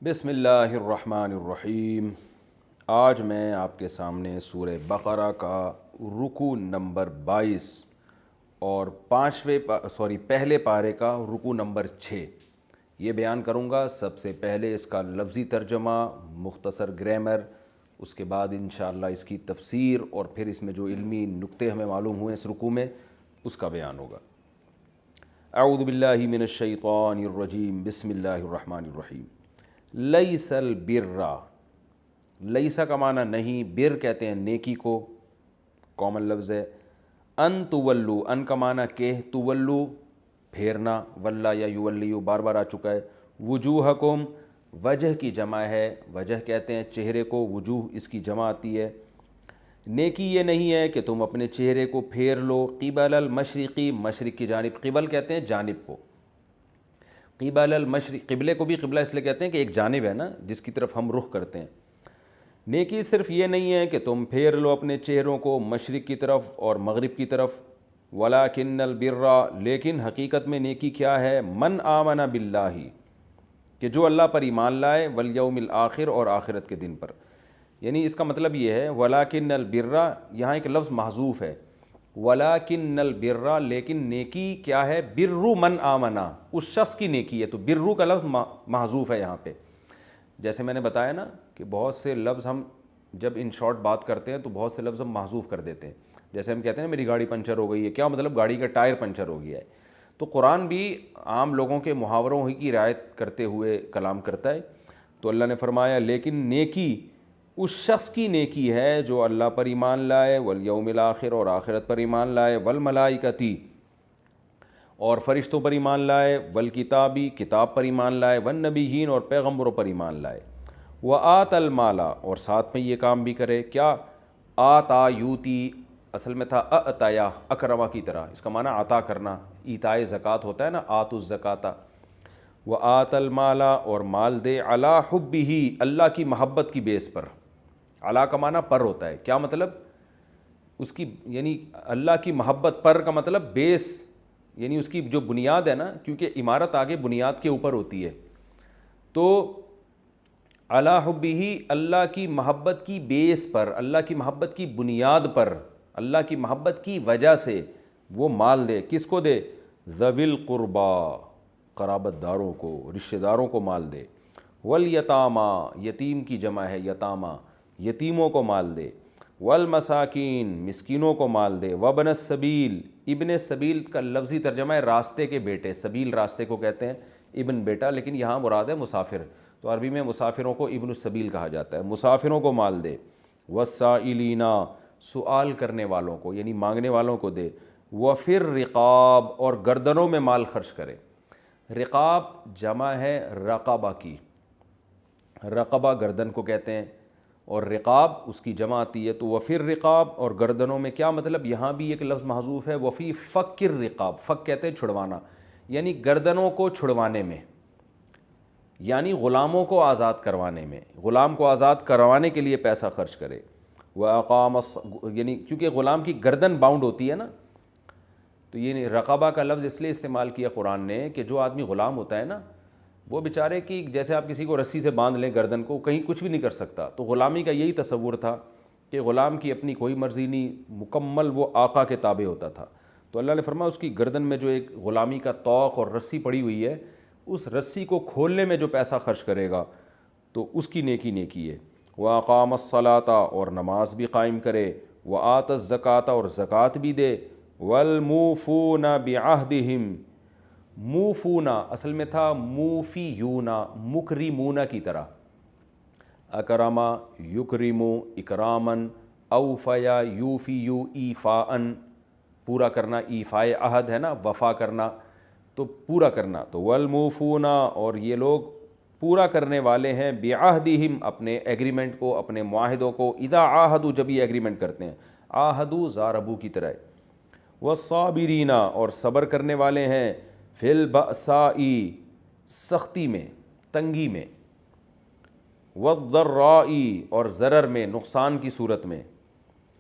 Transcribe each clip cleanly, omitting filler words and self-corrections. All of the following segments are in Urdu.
بسم اللہ الرحمن الرحیم۔ آج میں آپ کے سامنے سورہ بقرہ کا رکوع نمبر 22 اور پہلے پارے کا رکوع نمبر 6 یہ بیان کروں گا۔ سب سے پہلے اس کا لفظی ترجمہ، مختصر گرامر، اس کے بعد انشاءاللہ اس کی تفسیر اور پھر اس میں جو علمی نکتے ہمیں معلوم ہوئے اس رکوع میں اس کا بیان ہوگا۔ اعوذ باللہ من الشیطان الرجیم، بسم اللہ الرحمن الرحیم۔ لیس البر، لیسا کا معنی نہیں، بر کہتے ہیں نیکی کو، کامن لفظ ہے۔ ان تولو، ان کا معنی کہ، تولو پھیرنا، ولا یا یولیو بار بار آ چکا ہے۔ وجوہکم، وجہ کی جمع ہے، وجہ کہتے ہیں چہرے کو، وجوہ اس کی جمع آتی ہے۔ نیکی یہ نہیں ہے کہ تم اپنے چہرے کو پھیر لو، قبل المشرقی، مشرق کی جانب، قبل کہتے ہیں جانب کو، قبل المشرق، قبلے کو بھی قبلہ اس لیے کہتے ہیں کہ ایک جانب ہے نا جس کی طرف ہم رخ کرتے ہیں۔ نیکی صرف یہ نہیں ہے کہ تم پھیر لو اپنے چہروں کو مشرق کی طرف اور مغرب کی طرف، ولاکن البر، لیکن حقیقت میں نیکی کیا ہے، من آمن باللہ، کہ جو اللہ پر ایمان لائے، والیوم الآخر، اور آخرت کے دن پر۔ یعنی اس کا مطلب یہ ہے ولاکن البر، یہاں ایک لفظ محذوف ہے، ولاکن البر، لیکن نیکی کیا ہے، برو من آمنا، اس شخص کی نیکی ہے، تو برو کا لفظ محذوف ہے یہاں پہ۔ جیسے میں نے بتایا نا کہ بہت سے لفظ ہم جب ان شارٹ بات کرتے ہیں تو بہت سے لفظ ہم محذوف کر دیتے ہیں۔ جیسے ہم کہتے ہیں میری گاڑی پنچر ہو گئی ہے، کیا مطلب، گاڑی کا ٹائر پنچر ہو گیا ہے۔ تو قرآن بھی عام لوگوں کے محاوروں ہی کی رعایت کرتے ہوئے کلام کرتا ہے۔ تو اللہ نے فرمایا لیکن نیکی اس شخص کی نیکی ہے جو اللہ پر ایمان لائے، والیوم الآخر، اور آخرت پر ایمان لائے، والملائکتی، اور فرشتوں پر ایمان لائے، والکتابی، کتاب پر ایمان لائے، والنبیین، اور پیغمبروں پر ایمان لائے، وآت المال، اور ساتھ میں یہ کام بھی کرے، کیا، آتا یوتی، اصل میں تھا اعطایا، اکرما کی طرح، اس کا معنی عطا کرنا، ایتائے زکوٰۃ ہوتا ہے نا، آت الزکاۃ۔ وآت المال، اور مال دے، علی حبہ، اللہ کی محبت کی بیس پر، علی کا معنی پر ہوتا ہے، کیا مطلب، اس کی یعنی اللہ کی محبت پر کا مطلب بیس، یعنی اس کی جو بنیاد ہے نا، کیونکہ عمارت آگے بنیاد کے اوپر ہوتی ہے، تو علی حبہ، اللہ کی محبت کی بیس پر، اللہ کی محبت کی بنیاد پر، اللہ کی محبت کی وجہ سے وہ مال دے، کس کو دے، ذوی القربا، قرابت داروں کو، رشتہ داروں کو مال دے، والیتاما، یتیم کی جمع ہے یتامہ، یتیموں کو مال دے، والمساکین، مسکینوں کو مال دے، وابن السبیل، ابن السبیل کا لفظی ترجمہ ہے راستے کے بیٹے، سبیل راستے کو کہتے ہیں، ابن بیٹا، لیکن یہاں مراد ہے مسافر، تو عربی میں مسافروں کو ابن السبیل کہا جاتا ہے، مسافروں کو مال دے، والسائلین، سوال کرنے والوں کو یعنی مانگنے والوں کو دے، وفر رقاب، اور گردنوں میں مال خرچ کرے۔ رقاب جمع ہے رقبہ کی، رقبہ گردن کو کہتے ہیں، اور رقاب اس کی جمع آتی ہے، تو وفر رقاب، اور گردنوں میں، کیا مطلب، یہاں بھی ایک لفظ محذوف ہے، وفی فک الرقاب، فک کہتے ہیں چھڑوانا، یعنی گردنوں کو چھڑوانے میں، یعنی غلاموں کو آزاد کروانے میں، غلام کو آزاد کروانے کے لیے پیسہ خرچ کرے۔ وَأَقَامَ یعنی کیونکہ غلام کی گردن باؤنڈ ہوتی ہے نا، تو یہ رقبہ کا لفظ اس لیے استعمال کیا قرآن نے کہ جو آدمی غلام ہوتا ہے نا، وہ بیچارے کی، جیسے آپ کسی کو رسی سے باندھ لیں گردن کو، کہیں کچھ بھی نہیں کر سکتا، تو غلامی کا یہی تصور تھا کہ غلام کی اپنی کوئی مرضی نہیں، مکمل وہ آقا کے تابع ہوتا تھا۔ تو اللہ نے فرمایا اس کی گردن میں جو ایک غلامی کا طوق اور رسی پڑی ہوئی ہے، اس رسی کو کھولنے میں جو پیسہ خرچ کرے گا تو اس کی نیکی ہے۔ وَأَقَامَ الصَّلَاةَ، اور نماز بھی قائم کرے، وَآتَ الزَّكَاةَ، اور زکوٰۃ بھی دے، وَالْمُوفُونَ بِعَهْدِهِمْ، موفونا اصل میں تھا موفیونا، مکرمونا کی طرح، اکرما یکرمو اکرامن، اوفیا یوفیو ایفاءن، پورا کرنا، ایفائے عہد ہے نا، وفا کرنا، تو پورا کرنا، تو والموفونا، اور یہ لوگ پورا کرنے والے ہیں، بعہدہم، اپنے ایگریمنٹ کو، اپنے معاہدوں کو، اذا عاہدوا، جب یہ ایگریمنٹ کرتے ہیں، عاہدوا ضاربوا کی طرح، والصابرین، اور صبر کرنے والے ہیں، فی البأساء، سختی میں، تنگی میں، والضراء، اور ضرر میں، نقصان کی صورت میں،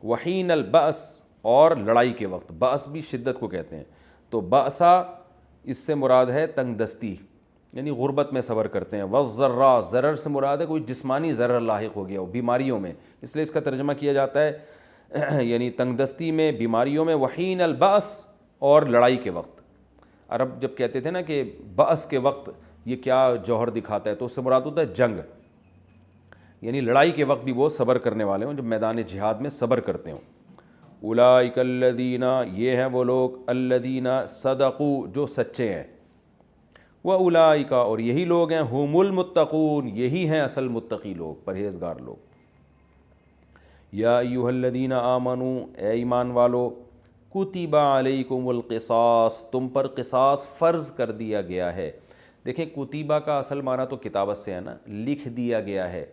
وحین البأس، اور لڑائی کے وقت، بأس بھی شدت کو کہتے ہیں، تو بأسا اس سے مراد ہے تنگ دستی، یعنی غربت میں صبر کرتے ہیں. والضراء ضرر سے مراد ہے کوئی جسمانی ضرر لاحق ہو گیا ہو بیماریوں میں, اس لیے اس کا ترجمہ کیا جاتا ہے یعنی تنگ دستی میں, بیماریوں میں. وحین البأس اور لڑائی کے وقت. عرب جب کہتے تھے نا کہ بأس کے وقت یہ کیا جوہر دکھاتا ہے, تو اس سے مراد ہوتا ہے جنگ, یعنی لڑائی کے وقت بھی وہ صبر کرنے والے ہوں, جب میدان جہاد میں صبر کرتے ہوں. اولئک الذین, یہ ہیں وہ لوگ, الذین صدقوا, جو سچے ہیں. واولئک, اور یہی لوگ ہیں, هم المتقون, یہی ہیں اصل متقی لوگ, پرہیزگار لوگ. یا ایھا الذین آمنوا, اے ایمان والو, کتب علیکم القصاص, تم پر قصاص فرض کر دیا گیا ہے. دیکھیں کتیبہ کا اصل معنی تو کتابت سے ہے نا, لکھ دیا گیا ہے,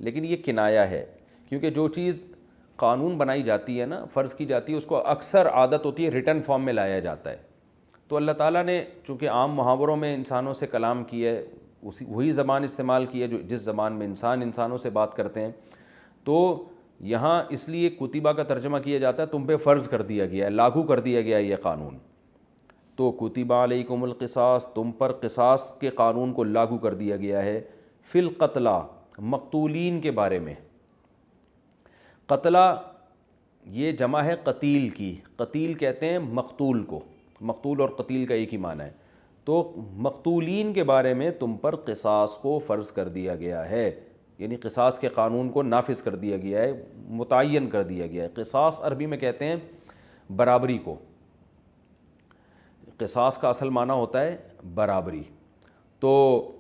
لیکن یہ کنایا ہے, کیونکہ جو چیز قانون بنائی جاتی ہے نا, فرض کی جاتی ہے, اس کو اکثر عادت ہوتی ہے ریٹن فارم میں لایا جاتا ہے. تو اللہ تعالیٰ نے چونکہ عام محاوروں میں انسانوں سے کلام کیا ہے, وہی زبان استعمال کی ہے جو جس زبان میں انسانوں سے بات کرتے ہیں, تو یہاں اس لیے کتیبہ کا ترجمہ کیا جاتا ہے تم پہ فرض کر دیا گیا ہے, لاگو کر دیا گیا ہے یہ قانون. تو کتب علیکم القصاص, تم پر قصاص کے قانون کو لاگو کر دیا گیا ہے. فی القتلى, مقتولین کے بارے میں. قتلہ یہ جمع ہے قتیل کی, قتیل کہتے ہیں مقتول کو, مقتول اور قتیل کا ایک ہی معنی ہے. تو مقتولین کے بارے میں تم پر قصاص کو فرض کر دیا گیا ہے, یعنی قصاص کے قانون کو نافذ کر دیا گیا ہے, متعین کر دیا گیا ہے. قصاص عربی میں کہتے ہیں برابری کو, قصاص کا اصل معنی ہوتا ہے برابری. تو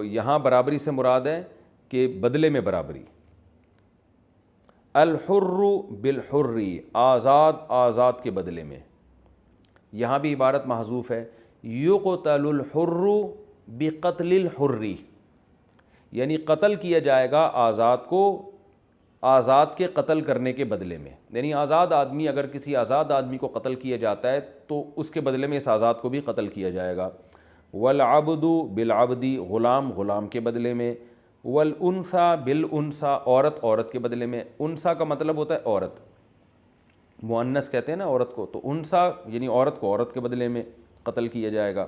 یہاں برابری سے مراد ہے کہ بدلے میں برابری. الحر بالحر, آزاد آزاد کے بدلے میں. یہاں بھی عبارت محذوف ہے. یقتل الحر بقتل الحر, یعنی قتل کیا جائے گا آزاد کو آزاد کے قتل کرنے کے بدلے میں. یعنی آزاد آدمی, اگر کسی آزاد آدمی کو قتل کیا جاتا ہے تو اس کے بدلے میں اس آزاد کو بھی قتل کیا جائے گا. والعبد بالعبد, غلام غلام کے بدلے میں. والانثى بالانثى, عورت عورت کے بدلے میں. انثى کا مطلب ہوتا ہے عورت, مؤنث کہتے ہیں نا عورت کو, تو انثى یعنی عورت کو عورت کے بدلے میں قتل کیا جائے گا.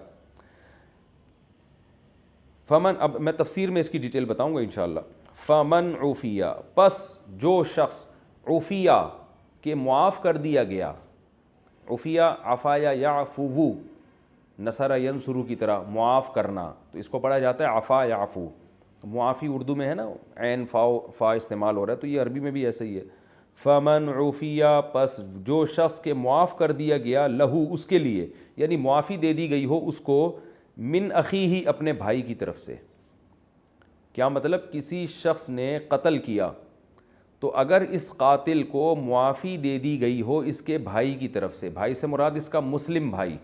فمن, اب میں تفسیر میں اس کی ڈیٹیل بتاؤں گا انشاءاللہ. فمن عفیہ, پس جو شخص, عفیہ کہ معاف کر دیا گیا. عفیہ عفایا یعفو, نصر ینصر کی طرح معاف کرنا, تو اس کو پڑھا جاتا ہے عفا یعفو. معافی اردو میں ہے نا, عین فا استعمال ہو رہا ہے, تو یہ عربی میں بھی ایسا ہی ہے. فمن عفیہ, پس جو شخص کے معاف کر دیا گیا, لہو اس کے لیے, یعنی معافی دے دی گئی ہو اس کو, من اخیہ اپنے بھائی کی طرف سے. کیا مطلب, کسی شخص نے قتل کیا تو اگر اس قاتل کو معافی دے دی گئی ہو اس کے بھائی کی طرف سے, بھائی سے مراد اس کا مسلم بھائی,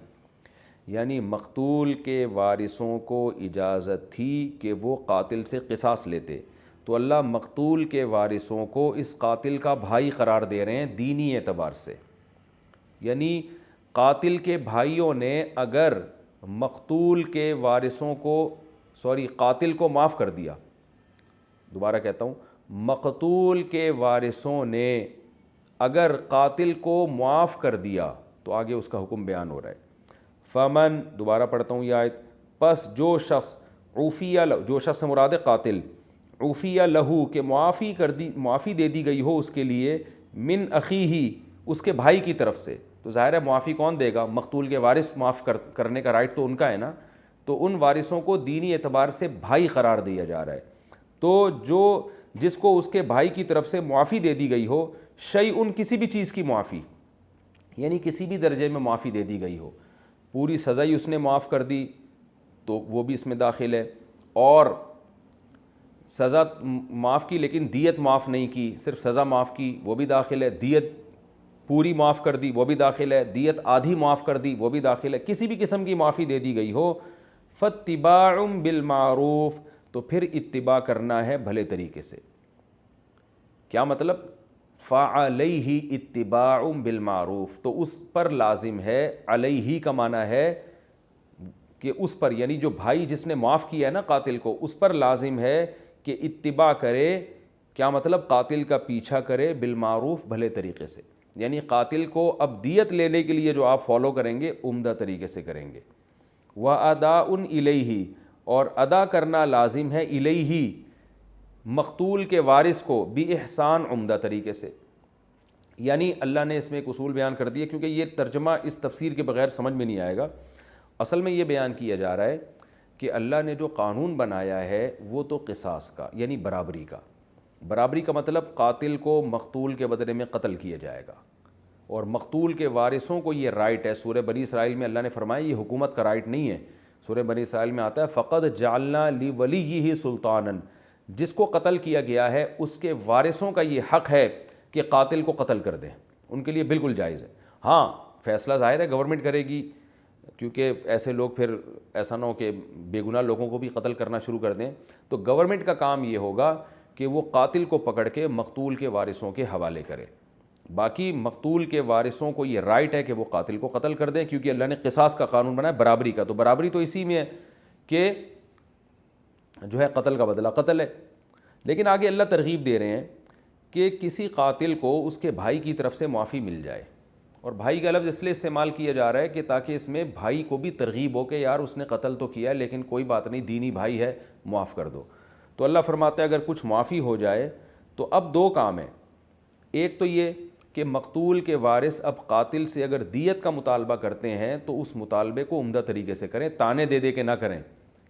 یعنی مقتول کے وارثوں کو اجازت تھی کہ وہ قاتل سے قصاص لیتے, تو اللہ مقتول کے وارثوں کو اس قاتل کا بھائی قرار دے رہے ہیں دینی اعتبار سے. یعنی قاتل کے بھائیوں نے اگر مقتول کے وارثوں کو, قاتل کو معاف کر دیا, دوبارہ کہتا ہوں, مقتول کے وارثوں نے اگر قاتل کو معاف کر دیا, تو آگے اس کا حکم بیان ہو رہا ہے. فمن, دوبارہ پڑھتا ہوں یہ آیت, پس جو شخص, عفیہ, جو شخص سے مراد ہے قاتل, عفیہ لہو کہ معافی دے دی گئی ہو اس کے لیے, من اخیہ اس کے بھائی کی طرف سے. تو ظاہر ہے معافی کون دے گا, مقتول کے وارث معاف کرنے کا رائٹ تو ان کا ہے نا, تو ان وارثوں کو دینی اعتبار سے بھائی قرار دیا جا رہا ہے. تو جس کو اس کے بھائی کی طرف سے معافی دے دی گئی ہو, شیء کسی بھی چیز کی معافی, یعنی کسی بھی درجے میں معافی دے دی گئی ہو, پوری سزا ہی اس نے معاف کر دی تو وہ بھی اس میں داخل ہے, اور سزا معاف کی لیکن دیت معاف نہیں کی, صرف سزا معاف کی, وہ بھی داخل ہے. دیت پوری معاف کر دی, وہ بھی داخل ہے. دیت آدھی معاف کر دی, وہ بھی داخل ہے. کسی بھی قسم کی معافی دے دی گئی ہو, فاتباع بالمعروف, تو پھر اتباع کرنا ہے بھلے طریقے سے. کیا مطلب, فعلیہ اتباع بالمعروف, تو اس پر لازم ہے, علیہ کا معنی ہے کہ اس پر, یعنی جو بھائی جس نے معاف کیا ہے نا قاتل کو, اس پر لازم ہے کہ اتباع کرے. کیا مطلب, قاتل کا پیچھا کرے, بالمعروف بھلے طریقے سے. یعنی قاتل کو اب دیت لینے کے لیے جو آپ فالو کریں گے عمدہ طریقے سے کریں گے, وَأَدَاءٌ إِلَيْهِ، اور ادا کرنا لازم ہے الیہ مقتول کے وارث کو بِإِحسان عمدہ طریقے سے. یعنی اللہ نے اس میں ایک اصول بیان کر دیا، کیونکہ یہ ترجمہ اس تفسیر کے بغیر سمجھ میں نہیں آئے گا. اصل میں یہ بیان کیا جا رہا ہے کہ اللہ نے جو قانون بنایا ہے وہ تو قصاص کا، یعنی برابری کا. برابری کا مطلب قاتل کو مقتول کے بدلے میں قتل کیا جائے گا، اور مقتول کے وارثوں کو یہ رائٹ ہے. سورہ بنی اسرائیل میں اللہ نے فرمایا یہ حکومت کا رائٹ نہیں ہے. سورہ بنی اسرائیل میں آتا ہے فَقَدْ جَعَلْنَا لِوَلِيِّهِ سُلْطَانًا، جس کو قتل کیا گیا ہے اس کے وارثوں کا یہ حق ہے کہ قاتل کو قتل کر دیں. ان کے لیے بالکل جائز ہے. ہاں فیصلہ ظاہر ہے گورنمنٹ کرے گی، کیونکہ ایسے لوگ پھر ایسا نہ ہو کہ بے گناہ لوگوں کو بھی قتل کرنا شروع کر دیں. تو گورنمنٹ کا کام یہ ہوگا کہ وہ قاتل کو پکڑ کے مقتول کے وارثوں کے حوالے کرے. باقی مقتول کے وارثوں کو یہ رائٹ ہے کہ وہ قاتل کو قتل کر دیں، کیونکہ اللہ نے قصاص کا قانون بنایا برابری کا. تو برابری تو اسی میں ہے کہ جو ہے قتل کا بدلہ قتل ہے. لیکن آگے اللہ ترغیب دے رہے ہیں کہ کسی قاتل کو اس کے بھائی کی طرف سے معافی مل جائے. اور بھائی کا لفظ اس لیے استعمال کیا جا رہا ہے کہ تاکہ اس میں بھائی کو بھی ترغیب ہو کہ یار اس نے قتل تو کیا لیکن کوئی بات نہیں، دینی بھائی ہے، معاف کر دو. تو اللہ فرماتا ہے اگر کچھ معافی ہو جائے تو اب دو کام ہیں. ایک تو یہ کہ مقتول کے وارث اب قاتل سے اگر دیت کا مطالبہ کرتے ہیں تو اس مطالبے کو عمدہ طریقے سے کریں، تانے دے دے کے نہ کریں.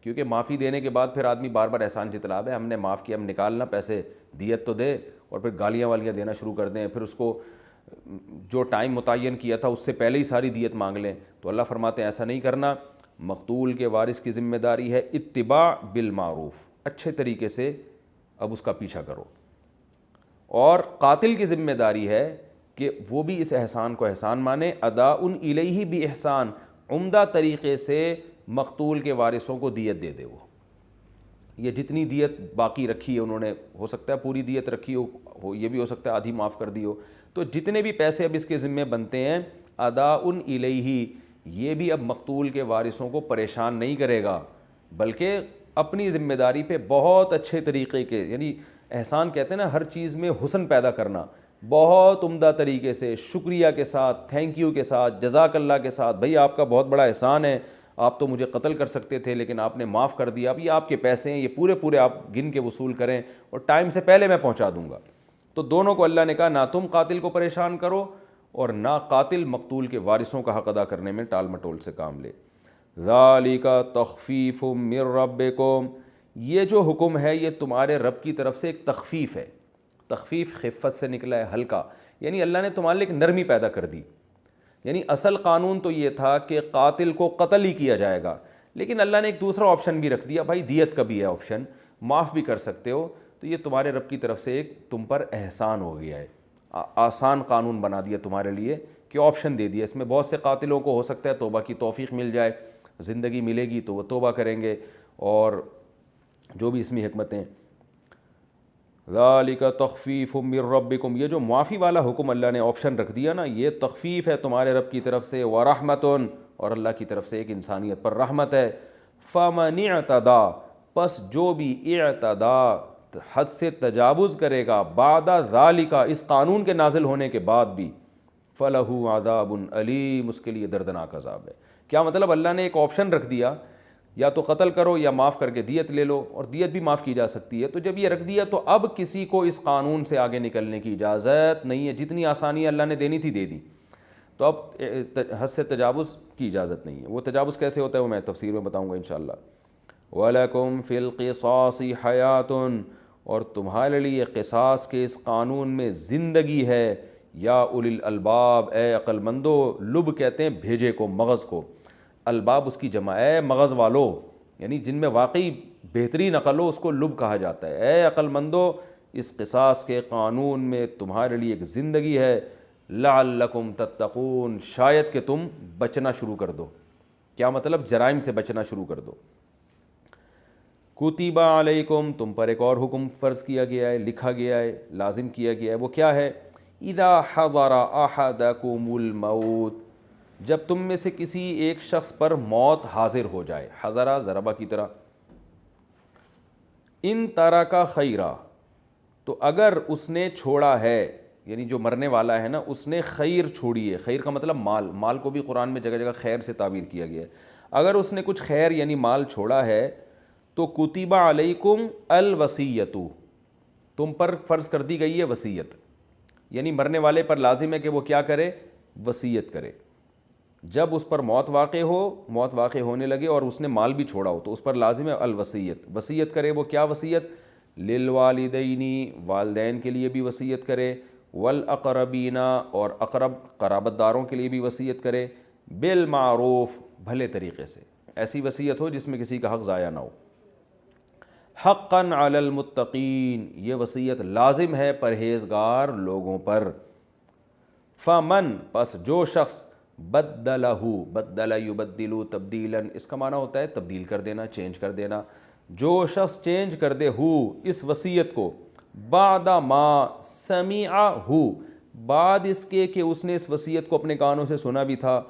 کیونکہ معافی دینے کے بعد پھر آدمی بار بار احسان جتلاب ہے، ہم نے معاف کیا، ہم نکالنا پیسے، دیت تو دے، اور پھر گالیاں والیاں دینا شروع کر دیں، پھر اس کو جو ٹائم متعین کیا تھا اس سے پہلے ہی ساری دیت مانگ لیں. تو اللہ فرماتے ہیں ایسا نہیں کرنا. مقتول کے وارث کی ذمہ داری ہے اتباع بالمعروف، اچھے طریقے سے اب اس کا پیچھا کرو. اور قاتل کی ذمہ داری ہے کہ وہ بھی اس احسان کو احسان مانے. اداء الیہ باحسان، عمدہ طریقے سے مقتول کے وارثوں کو دیت دے دے. وہ یہ جتنی دیت باقی رکھی ہے انہوں نے، ہو سکتا ہے پوری دیت رکھی ہو، یہ بھی ہو سکتا ہے آدھی معاف کر دی ہو. تو جتنے بھی پیسے اب اس کے ذمے بنتے ہیں اداء الیہ، یہ بھی اب مقتول کے وارثوں کو پریشان نہیں کرے گا، بلکہ اپنی ذمہ داری پہ بہت اچھے طریقے کے، یعنی احسان کہتے ہیں نا ہر چیز میں حسن پیدا کرنا، بہت عمدہ طریقے سے، شکریہ کے ساتھ، تھینک یو کے ساتھ، جزاک اللہ کے ساتھ، بھائی آپ کا بہت بڑا احسان ہے، آپ تو مجھے قتل کر سکتے تھے لیکن آپ نے معاف کر دیا، اب یہ آپ کے پیسے ہیں، یہ پورے پورے آپ گن کے وصول کریں اور ٹائم سے پہلے میں پہنچا دوں گا. تو دونوں کو اللہ نے کہا نہ تم قاتل کو پریشان کرو اور نہ قاتل مقتول کے وارثوں کا حق ادا کرنے میں ٹال مٹول سے کام لے. ذالک تخفیف من ربکم، یہ جو حکم ہے یہ تمہارے رب کی طرف سے ایک تخفیف ہے. تخفیف خفت سے نکلا ہے، ہلکا، یعنی اللہ نے تمہارے لیے ایک نرمی پیدا کر دی. یعنی اصل قانون تو یہ تھا کہ قاتل کو قتل ہی کیا جائے گا، لیکن اللہ نے ایک دوسرا آپشن بھی رکھ دیا، بھائی دیت کا بھی ہے آپشن، معاف بھی کر سکتے ہو. تو یہ تمہارے رب کی طرف سے ایک تم پر احسان ہو گیا ہے، آسان قانون بنا دیا تمہارے لیے کہ آپشن دے دیا. اس میں بہت سے قاتلوں کو ہو سکتا ہے توبہ کی توفیق مل جائے، زندگی ملے گی تو وہ توبہ کریں گے، اور جو بھی اس میں حکمتیں. ذالک تخفیف من ربکم، یہ جو معافی والا حکم اللہ نے آپشن رکھ دیا نا، یہ تخفیف ہے تمہارے رب کی طرف سے، ورحمت، اور اللہ کی طرف سے ایک انسانیت پر رحمت ہے. فمن اعتدی، پس جو بھی اعتدا حد سے تجاوز کرے گا، بعد ذالک، اس قانون کے نازل ہونے کے بعد بھی، فلہ عذاب علیم، اس کے لیے دردناک عذاب ہے. کیا مطلب؟ اللہ نے ایک آپشن رکھ دیا، یا تو قتل کرو یا معاف کر کے دیت لے لو، اور دیت بھی معاف کی جا سکتی ہے. تو جب یہ رکھ دیا تو اب کسی کو اس قانون سے آگے نکلنے کی اجازت نہیں ہے. جتنی آسانی اللہ نے دینی تھی دے دی، تو اب حد سے تجاوز کی اجازت نہیں ہے. وہ تجاوز کیسے ہوتا ہے وہ میں تفسیر میں بتاؤں گا انشاءاللہ. وَلَكُمْ فِي الْقِصَاصِ حَيَاتٌ، اور تمہارے لیے قصاص کے اس قانون میں زندگی ہے. یا اولی الالباب، اے عقل مندو. لب کہتے ہیں بھیجے کو، مغز کو، الباب اس کی جمع، اے مغز والو، یعنی جن میں واقعی بہترین عقل ہو اس کو لب کہا جاتا ہے. اے عقل مندو، اس قصاص کے قانون میں تمہارے لیے ایک زندگی ہے. لعلکم تتقون، شاید کہ تم بچنا شروع کر دو. کیا مطلب؟ جرائم سے بچنا شروع کر دو. کتب علیکم، تم پر ایک اور حکم فرض کیا گیا ہے، لکھا گیا ہے، لازم کیا گیا ہے. وہ کیا ہے؟ اذا حضر احدکم الموت، جب تم میں سے کسی ایک شخص پر موت حاضر ہو جائے، حضرہ ضربہ کی طرح. ان ترک خیرا، تو اگر اس نے چھوڑا ہے، یعنی جو مرنے والا ہے نا اس نے خیر چھوڑی ہے. خیر کا مطلب مال، مال کو بھی قرآن میں جگہ جگہ خیر سے تعبیر کیا گیا ہے. اگر اس نے کچھ خیر یعنی مال چھوڑا ہے تو کتب علیکم الوصیۃ، تم پر فرض کر دی گئی ہے وصیت، یعنی مرنے والے پر لازم ہے کہ وہ کیا کرے، وصیت کرے۔ جب اس پر موت واقع ہونے لگے اور اس نے مال بھی چھوڑا ہو تو اس پر لازم ہے الوصیت، وصیت کرے۔ وہ کیا وصیت؟ للوالدینی، والدین کے لیے بھی وصیت کرے، والاقربین، اور اقرب قرابت داروں کے لیے بھی وصیت کرے، بالمعروف، بھلے طریقے سے، ایسی وصیت ہو جس میں کسی کا حق ضائع نہ ہو۔ حقا علی المتقین، یہ وصیت لازم ہے پرہیزگار لوگوں پر۔ فمن، پس جو شخص، بدلہ، بدل یبدل تبدیلا، اس کا معنی ہوتا ہے تبدیل کر دینا، چینج کر دینا، جو شخص چینج کر دے اس وصیت کو، بعد ما سمعہ، بعد اس کے کہ اس نے اس وصیت کو اپنے کانوں سے سنا بھی تھا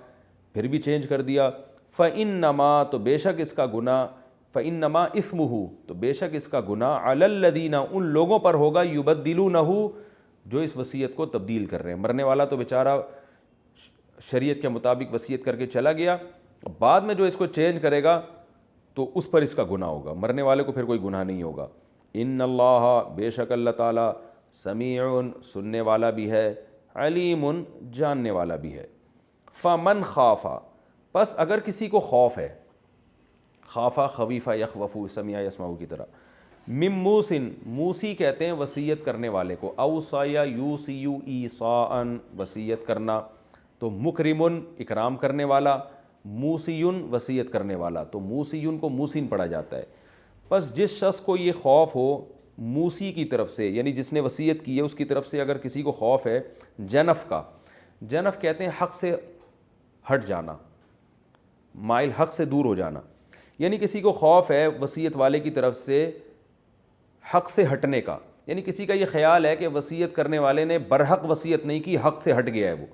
پھر بھی چینج کر دیا، فإنما، تو بے شک اس کا گناہ، فإنما اثمہ، تو بے شک اس کا گناہ، علی الذین، ان لوگوں پر ہوگا، یبدلونہ، جو اس وصیت کو تبدیل کر رہے ہیں۔ مرنے والا تو بیچارہ شریعت کے مطابق وصیت کر کے چلا گیا، بعد میں جو اس کو چینج کرے گا تو اس پر اس کا گناہ ہوگا، مرنے والے کو پھر کوئی گناہ نہیں ہوگا۔ ان اللہ، بے شک اللہ تعالیٰ، سمیع، سننے والا بھی ہے، علیم، جاننے والا بھی ہے۔ فمن خافا، پس اگر کسی کو خوف ہے، خافا خویفہ یخوف، سمیع یسمع کی طرح، من موسن، موسی کہتے ہیں وصیت کرنے والے کو، اوصایا یوصی ایصاء، وصیت کرنا، تو مکرمن، اکرام کرنے والا، موسیون، وصیت کرنے والا، تو موسیون کو موسین پڑھا جاتا ہے۔ پس جس شخص کو یہ خوف ہو موسی کی طرف سے، یعنی جس نے وصیت کی ہے اس کی طرف سے اگر کسی کو خوف ہے جنف کا، جنف کہتے ہیں حق سے ہٹ جانا، مائل، حق سے دور ہو جانا، یعنی کسی کو خوف ہے وصیت والے کی طرف سے حق سے ہٹنے کا، یعنی کسی کا یہ خیال ہے کہ وصیت کرنے والے نے برحق وصیت نہیں کی، حق سے ہٹ گیا ہے وہ،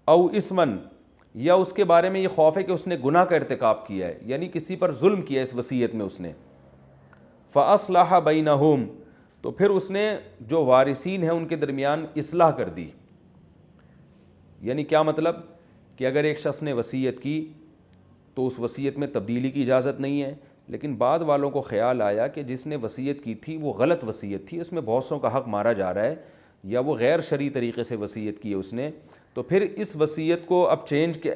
او اسمن، یا اس کے بارے میں یہ خوف ہے کہ اس نے گناہ کا ارتکاب کیا ہے، یعنی کسی پر ظلم کیا ہے اس وصیت میں اس نے، فاصلح بینہم، تو پھر اس نے جو وارثین ہیں ان کے درمیان اصلاح کر دی۔ یعنی کیا مطلب کہ اگر ایک شخص نے وصیت کی تو اس وصیت میں تبدیلی کی اجازت نہیں ہے، لیکن بعد والوں کو خیال آیا کہ جس نے وصیت کی تھی وہ غلط وصیت تھی، اس میں بہت سوں کا حق مارا جا رہا ہے، یا وہ غیر شرعی طریقے سے وصیت کی ہے اس نے، تو پھر اس وصیت کو اب چینج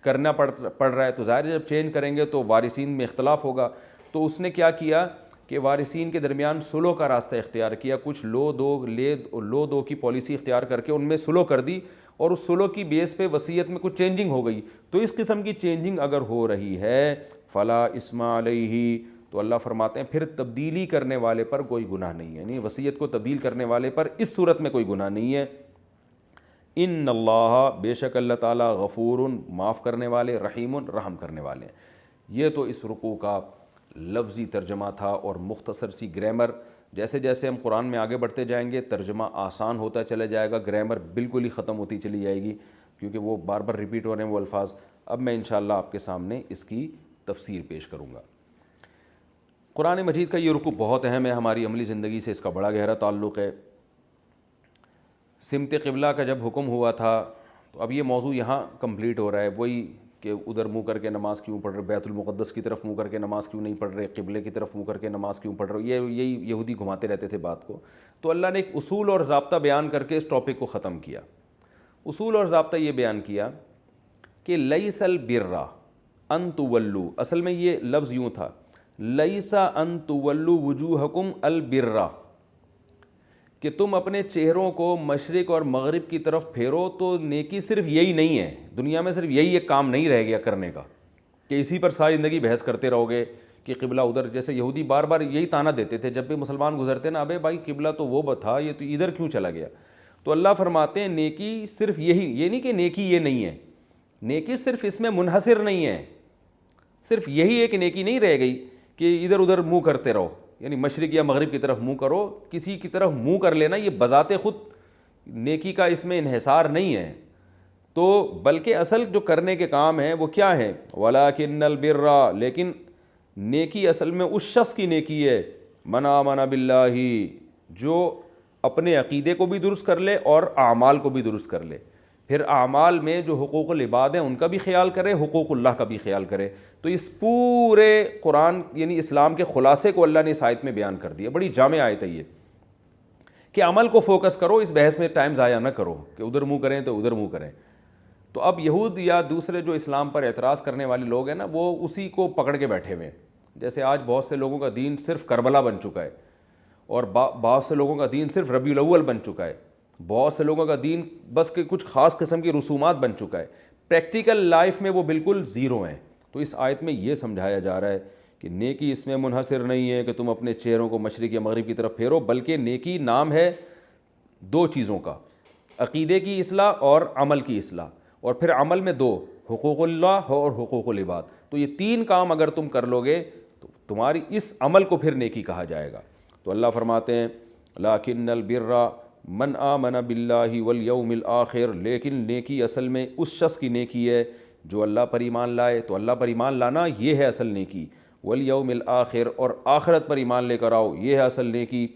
کرنا پڑ رہا ہے، تو ظاہر ہے جب چینج کریں گے تو وارثین میں اختلاف ہوگا، تو اس نے کیا کیا کہ وارثین کے درمیان صلح کا راستہ اختیار کیا، کچھ لو دو کی پالیسی اختیار کر کے ان میں صلح کر دی، اور اس صلح کی بیس پہ وصیت میں کچھ چینجنگ ہو گئی۔ تو اس قسم کی چینجنگ اگر ہو رہی ہے فلا اسم علیہ، تو اللہ فرماتے ہیں پھر تبدیلی کرنے والے پر کوئی گناہ نہیں ہے، یعنی وصیت کو تبدیل کرنے والے پر اس صورت میں کوئی گناہ نہیں ہے۔ ان اللہ، بے شک اللہ تعالیٰ، غفور، معاف کرنے والے، رحیم، رحم کرنے والے ہیں۔ یہ تو اس رکوع کا لفظی ترجمہ تھا اور مختصر سی گرامر، جیسے جیسے ہم قرآن میں آگے بڑھتے جائیں گے ترجمہ آسان ہوتا چلا جائے گا، گرامر بالکل ہی ختم ہوتی چلی جائے گی کیونکہ وہ بار بار ریپیٹ ہو رہے ہیں وہ الفاظ۔ اب میں انشاءاللہ آپ کے سامنے اس کی تفسیر پیش کروں گا۔ قرآن مجید کا یہ رکوع بہت اہم ہے، ہماری عملی زندگی سے اس کا بڑا گہرا تعلق ہے۔ سمت قبلہ کا جب حکم ہوا تھا تو اب یہ موضوع یہاں کمپلیٹ ہو رہا ہے، وہی کہ ادھر منہ کر کے نماز کیوں پڑھ رہے، بیت المقدس کی طرف منہ کر کے نماز کیوں نہیں پڑھ رہے، قبلے کی طرف منہ کر کے نماز کیوں پڑھ رہے، یہی یہودی گھماتے رہتے تھے بات کو۔ تو اللہ نے ایک اصول اور ضابطہ بیان کر کے اس ٹاپک کو ختم کیا۔ اصول اور ضابطہ یہ بیان کیا کہ لیس البر ان تولوا، اصل میں یہ لفظ یوں تھا، لیس ان تولوا وجوہکم البر، کہ تم اپنے چہروں کو مشرق اور مغرب کی طرف پھیرو تو نیکی صرف یہی نہیں ہے، دنیا میں صرف یہی ایک کام نہیں رہ گیا کرنے کا کہ اسی پر ساری زندگی بحث کرتے رہو گے کہ قبلہ ادھر، جیسے یہودی بار بار یہی تانا دیتے تھے جب بھی مسلمان گزرتے نا، ابے بھائی قبلہ تو وہ تھا، یہ تو ادھر کیوں چلا گیا۔ تو اللہ فرماتے ہیں نیکی صرف یہی، یہ نہیں کہ نیکی یہ نہیں ہے، نیکی صرف اس میں منحصر نہیں ہے، صرف یہی ایک نیکی نہیں رہ گئی کہ ادھر ادھر منہ کرتے رہو، یعنی مشرق یا مغرب کی طرف منہ کرو، کسی کی طرف منہ کر لینا یہ بذات خود نیکی کا اس میں انحصار نہیں ہے، تو بلکہ اصل جو کرنے کے کام ہیں وہ کیا ہیں، وَلَٰكِنَّ الْبِرَّ، لیکن نیکی اصل میں اس شخص کی نیکی ہے، مَنْ آمَنَ بِاللَّهِ، جو اپنے عقیدے کو بھی درست کر لے اور اعمال کو بھی درست کر لے، پھر اعمال میں جو حقوق العباد ہیں ان کا بھی خیال کرے, حقوق اللہ کا بھی خیال کرے. تو اس پورے قرآن یعنی اسلام کے خلاصے کو اللہ نے اس آیت میں بیان کر دیا. بڑی جامع آیت ہے یہ کہ عمل کو فوکس کرو, اس بحث میں ٹائم ضائع نہ کرو کہ ادھر منہ کریں تو ادھر منہ کریں. تو اب یہود یا دوسرے جو اسلام پر اعتراض کرنے والے لوگ ہیں نا, وہ اسی کو پکڑ کے بیٹھے ہوئے ہیں. جیسے آج بہت سے لوگوں کا دین صرف کربلا بن چکا ہے, اور بہت سے لوگوں کا دین صرف ربیع الاول بن چکا ہے, بہت سے لوگوں کا دین بس کہ کچھ خاص قسم کی رسومات بن چکا ہے. پریکٹیکل لائف میں وہ بالکل زیرو ہیں. تو اس آیت میں یہ سمجھایا جا رہا ہے کہ نیکی اس میں منحصر نہیں ہے کہ تم اپنے چہروں کو مشرق یا مغرب کی طرف پھیرو, بلکہ نیکی نام ہے دو چیزوں کا, عقیدے کی اصلاح اور عمل کی اصلاح. اور پھر عمل میں دو, حقوق اللہ اور حقوق العباد. تو یہ تین کام اگر تم کر لو گے تو تمہاری اس عمل کو پھر نیکی کہا جائے گا. تو اللہ فرماتے ہیں لَٰكِنَّ الْبِرَّ مَنْ آمَنَ بِاللَّهِ وَالْيَوْمِ الْآخِرِ, لیکن نیکی اصل میں اس شخص کی نیکی ہے جو اللہ پر ایمان لائے. تو اللہ پر ایمان لانا یہ ہے اصل نیکی. وَالْيَوْمِ الْآخِرِ, اور آخرت پر ایمان لے کر آؤ, یہ ہے اصل نیکی.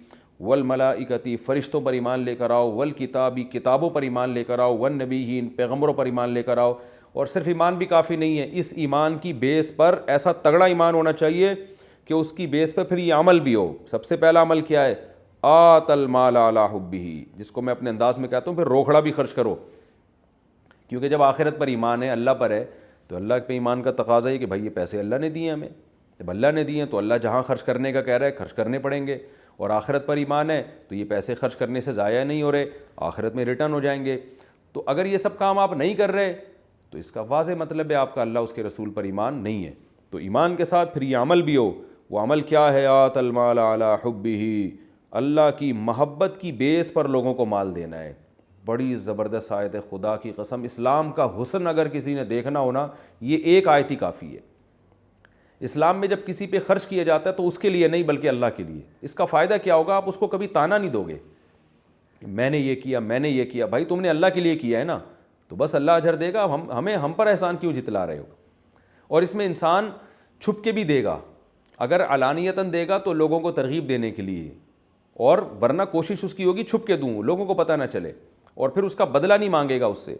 والملائکتی, فرشتوں پر ایمان لے کر آؤ. والکتابی, کتابوں پر ایمان لے کر آؤ. والنبیین, پیغمبروں پر ایمان لے کر آؤ. اور صرف ایمان بھی کافی نہیں ہے, اس ایمان کی بیس پر ایسا تگڑا ایمان ہونا چاہیے کہ اس کی بیس پر پھر یہ عمل بھی ہو. سب سے پہلا عمل کیا ہے؟ آت المال علی حبہ, جس کو میں اپنے انداز میں کہتا ہوں پھر روکھڑا بھی خرچ کرو. کیونکہ جب آخرت پر ایمان ہے, اللہ پر ہے, تو اللہ پہ ایمان کا تقاضا ہے کہ بھائی یہ پیسے اللہ نے دیے ہمیں. جب اللہ نے دیے تو اللہ جہاں خرچ کرنے کا کہہ رہا ہے خرچ کرنے پڑیں گے. اور آخرت پر ایمان ہے تو یہ پیسے خرچ کرنے سے ضائع نہیں ہو رہے, آخرت میں ریٹرن ہو جائیں گے. تو اگر یہ سب کام آپ نہیں کر رہے تو اس کا واضح مطلب ہے آپ کا اللہ اس کے رسول پر ایمان نہیں ہے. تو ایمان کے ساتھ پھر یہ عمل بھی ہو. وہ عمل کیا ہے؟ آت المال علی حبہ, اللہ کی محبت کی بیس پر لوگوں کو مال دینا ہے. بڑی زبردست آیت ہے, خدا کی قسم. اسلام کا حسن اگر کسی نے دیکھنا ہونا, یہ ایک آیت ہی کافی ہے. اسلام میں جب کسی پہ خرچ کیا جاتا ہے تو اس کے لیے نہیں بلکہ اللہ کے لیے. اس کا فائدہ کیا ہوگا؟ آپ اس کو کبھی تانا نہیں دو گے میں نے یہ کیا, میں نے یہ کیا. بھائی تم نے اللہ کے لیے کیا ہے نا, تو بس اللہ اجر دے گا. ہم پر احسان کیوں جتلا رہے ہو؟ اور اس میں انسان چھپ کے بھی دے گا. اگر علانیتاً دے گا تو لوگوں کو ترغیب دینے کے لیے, اور ورنہ کوشش اس کی ہوگی چھپ کے دوں, لوگوں کو پتہ نہ چلے, اور پھر اس کا بدلہ نہیں مانگے گا اس سے.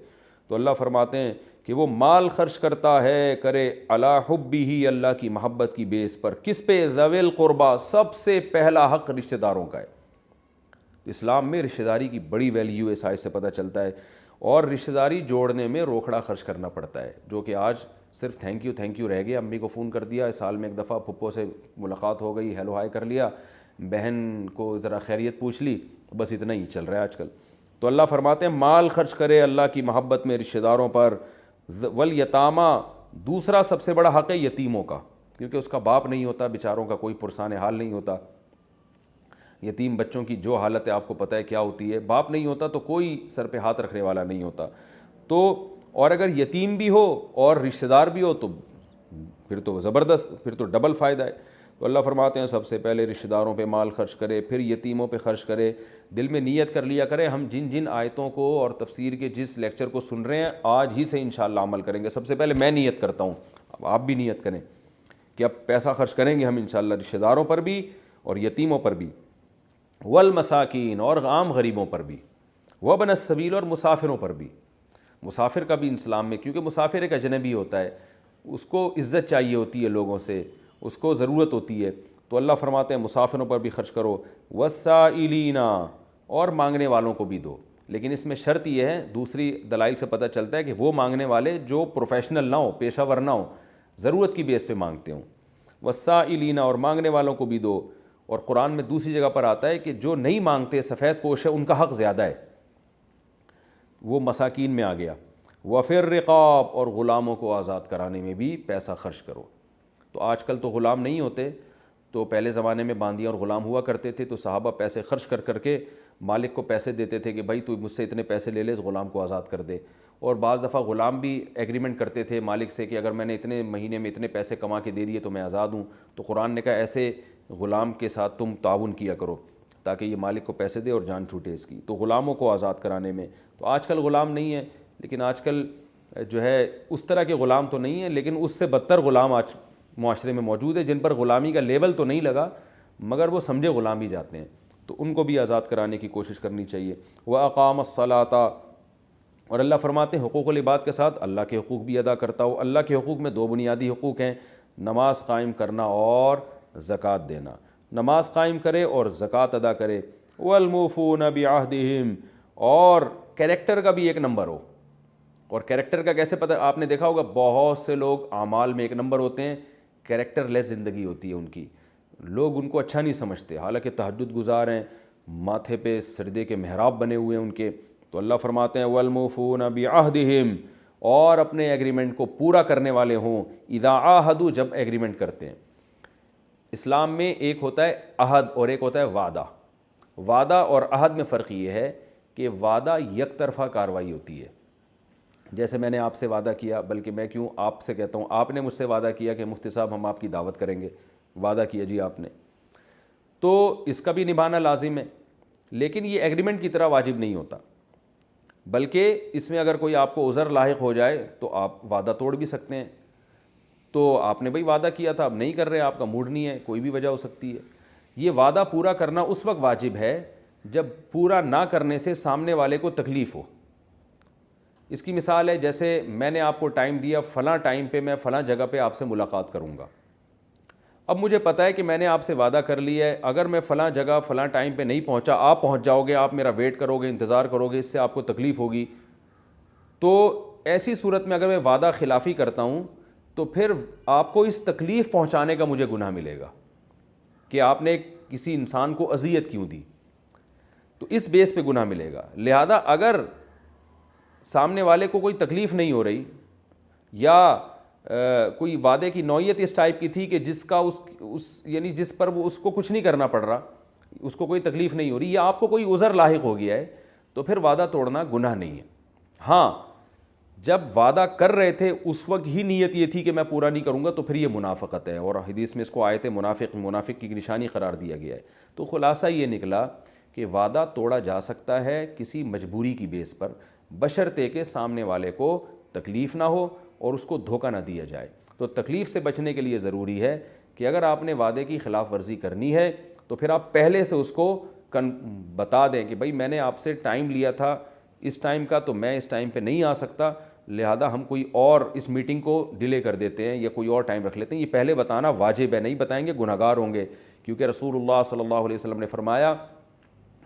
تو اللہ فرماتے ہیں کہ وہ مال خرچ کرتا ہے کرے علی حبہ, اللہ کی محبت کی بیس پر. کس پہ؟ ذوی القربیٰ, سب سے پہلا حق رشتہ داروں کا ہے. اسلام میں رشتہ داری کی بڑی ویلیو ہے, اس آیت سے پتہ چلتا ہے. اور رشتہ داری جوڑنے میں روکھڑا خرچ کرنا پڑتا ہے, جو کہ آج صرف تھینک یو رہ گیا. امی کو فون کر دیا, سال میں ایک دفعہ پھپھو سے ملاقات ہو گئی, ہیلو ہائی کر لیا, بہن کو ذرا خیریت پوچھ لی, بس اتنا ہی چل رہا ہے آج کل. تو اللہ فرماتے ہیں مال خرچ کرے اللہ کی محبت میں رشتہ داروں پر. والیتامى, دوسرا سب سے بڑا حق ہے یتیموں کا, کیونکہ اس کا باپ نہیں ہوتا, بیچاروں کا کوئی پرسان حال نہیں ہوتا. یتیم بچوں کی جو حالت ہے آپ کو پتہ ہے کیا ہوتی ہے. باپ نہیں ہوتا تو کوئی سر پہ ہاتھ رکھنے والا نہیں ہوتا. تو اور اگر یتیم بھی ہو اور رشتہ دار بھی ہو تو پھر تو زبردست, پھر تو ڈبل فائدہ ہے. تو اللہ فرماتے ہیں سب سے پہلے رشتہ داروں پہ مال خرچ کرے, پھر یتیموں پہ خرچ کرے. دل میں نیت کر لیا کریں, ہم جن جن آیتوں کو اور تفسیر کے جس لیکچر کو سن رہے ہیں آج ہی سے انشاءاللہ عمل کریں گے. سب سے پہلے میں نیت کرتا ہوں, اب آپ بھی نیت کریں کہ اب پیسہ خرچ کریں گے ہم انشاءاللہ رشتہ داروں پر بھی اور یتیموں پر بھی, والمساکین, اور عام غریبوں پر بھی, وابن السبیل, اور مسافروں پر بھی. مسافر کا بھی اسلام میں, کیونکہ مسافر ایک اجنبی ہوتا ہے, اس کو عزت چاہیے ہوتی ہے لوگوں سے, اس کو ضرورت ہوتی ہے. تو اللہ فرماتے ہیں مسافروں پر بھی خرچ کرو. والسائلین, اور مانگنے والوں کو بھی دو. لیکن اس میں شرط یہ ہے, دوسری دلائل سے پتہ چلتا ہے کہ وہ مانگنے والے جو پروفیشنل نہ ہو, پیشہ ور نہ ہو, ضرورت کی بیس پہ مانگتے ہوں. والسائلین, اور مانگنے والوں کو بھی دو. اور قرآن میں دوسری جگہ پر آتا ہے کہ جو نہیں مانگتے, سفید پوش ہے, ان کا حق زیادہ ہے, وہ مساکین میں آ گیا. وفی الرقاب, اور غلاموں کو آزاد کرانے میں بھی پیسہ خرچ کرو. تو آج کل تو غلام نہیں ہوتے, تو پہلے زمانے میں باندیاں اور غلام ہوا کرتے تھے, تو صحابہ پیسے خرچ کر کر کے مالک کو پیسے دیتے تھے کہ بھائی تو مجھ سے اتنے پیسے لے لے, اس غلام کو آزاد کر دے. اور بعض دفعہ غلام بھی ایگریمنٹ کرتے تھے مالک سے کہ اگر میں نے اتنے مہینے میں اتنے پیسے کما کے دے دیے تو میں آزاد ہوں. تو قرآن نے کہا ایسے غلام کے ساتھ تم تعاون کیا کرو تاکہ یہ مالک کو پیسے دے اور جان چھوٹے اس کی. تو غلاموں کو آزاد کرانے میں, تو آج کل غلام نہیں ہے, لیکن آج کل جو ہے اس طرح کے غلام تو نہیں ہیں, لیکن اس سے بدتر غلام آج معاشرے میں موجود ہے, جن پر غلامی کا لیبل تو نہیں لگا مگر وہ سمجھے غلام ہی جاتے ہیں. تو ان کو بھی آزاد کرانے کی کوشش کرنی چاہیے. وَأَقَامَ الصَّلَاةَ, اور اللہ فرماتے ہیں حقوق العباد کے ساتھ اللہ کے حقوق بھی ادا کرتا ہو۔ اللہ کے حقوق میں 2 بنیادی حقوق ہیں، نماز قائم کرنا اور زکوٰۃ دینا۔ نماز قائم کرے اور زکوٰۃ ادا کرے۔ والموفون بعہدہم، اور کیریکٹر کا بھی ایک نمبر ہو۔ اور کیریکٹر کا کیسے پتہ؟ آپ نے دیکھا ہوگا بہت سے لوگ اعمال میں ایک نمبر ہوتے ہیں، کیریکٹر لیس زندگی ہوتی ہے ان کی، لوگ ان کو اچھا نہیں سمجھتے، حالانکہ تہجد گزار ہیں، ماتھے پہ سجدے کے محراب بنے ہوئے ہیں ان کے۔ تو اللہ فرماتے ہیں والموفون بعہدہم، اور اپنے ایگریمنٹ کو پورا کرنے والے ہوں، اذا عاہدوا، جب ایگریمنٹ کرتے ہیں۔ اسلام میں ایک ہوتا ہے عہد اور ایک ہوتا ہے وعدہ۔ وعدہ اور عہد میں فرق یہ ہے کہ وعدہ یک طرفہ کارروائی ہوتی ہے، جیسے میں نے آپ سے وعدہ کیا، بلکہ میں کیوں آپ سے کہتا ہوں، آپ نے مجھ سے وعدہ کیا کہ مفتی صاحب ہم آپ کی دعوت کریں گے، وعدہ کیا جی آپ نے، تو اس کا بھی نبھانا لازم ہے، لیکن یہ ایگریمنٹ کی طرح واجب نہیں ہوتا، بلکہ اس میں اگر کوئی آپ کو عذر لاحق ہو جائے تو آپ وعدہ توڑ بھی سکتے ہیں۔ تو آپ نے بھئی وعدہ کیا تھا، اب نہیں کر رہے، آپ کا موڈ نہیں ہے، کوئی بھی وجہ ہو سکتی ہے۔ یہ وعدہ پورا کرنا اس وقت واجب ہے جب پورا نہ کرنے سے سامنے والے کو تکلیف ہو۔ اس کی مثال ہے جیسے میں نے آپ کو ٹائم دیا، فلاں ٹائم پہ میں فلاں جگہ پہ آپ سے ملاقات کروں گا۔ اب مجھے پتہ ہے کہ میں نے آپ سے وعدہ کر لیا ہے، اگر میں فلاں جگہ فلاں ٹائم پہ نہیں پہنچا، آپ پہنچ جاؤ گے، آپ میرا ویٹ کرو گے، انتظار کرو گے، اس سے آپ کو تکلیف ہوگی۔ تو ایسی صورت میں اگر میں وعدہ خلافی کرتا ہوں تو پھر آپ کو اس تکلیف پہنچانے کا مجھے گناہ ملے گا کہ آپ نے کسی انسان کو اذیت کیوں دی، تو اس بیس پہ گناہ ملے گا۔ لہذا اگر سامنے والے کو کوئی تکلیف نہیں ہو رہی، یا کوئی وعدے کی نوعیت اس ٹائپ کی تھی کہ جس کا یعنی جس پر وہ اس کو کچھ نہیں کرنا پڑ رہا، اس کو کوئی تکلیف نہیں ہو رہی، یا آپ کو کوئی عذر لاحق ہو گیا ہے، تو پھر وعدہ توڑنا گناہ نہیں ہے۔ ہاں، جب وعدہ کر رہے تھے اس وقت ہی نیت یہ تھی کہ میں پورا نہیں کروں گا، تو پھر یہ منافقت ہے، اور حدیث میں اس کو آیت منافق کی نشانی قرار دیا گیا ہے۔ تو خلاصہ یہ نکلا کہ وعدہ توڑا جا سکتا ہے کسی مجبوری کی بیس پر، بشرطے کہ سامنے والے کو تکلیف نہ ہو اور اس کو دھوکہ نہ دیا جائے۔ تو تکلیف سے بچنے کے لیے ضروری ہے کہ اگر آپ نے وعدے کی خلاف ورزی کرنی ہے تو پھر آپ پہلے سے اس کو بتا دیں کہ بھئی میں نے آپ سے ٹائم لیا تھا اس ٹائم کا، تو میں اس ٹائم پہ نہیں آ سکتا، لہذا ہم کوئی اور اس میٹنگ کو ڈیلے کر دیتے ہیں یا کوئی اور ٹائم رکھ لیتے ہیں۔ یہ پہلے بتانا واجب ہے، نہیں بتائیں گے گناہگار ہوں گے، کیونکہ رسول اللہ صلی اللہ علیہ وسلم نے فرمایا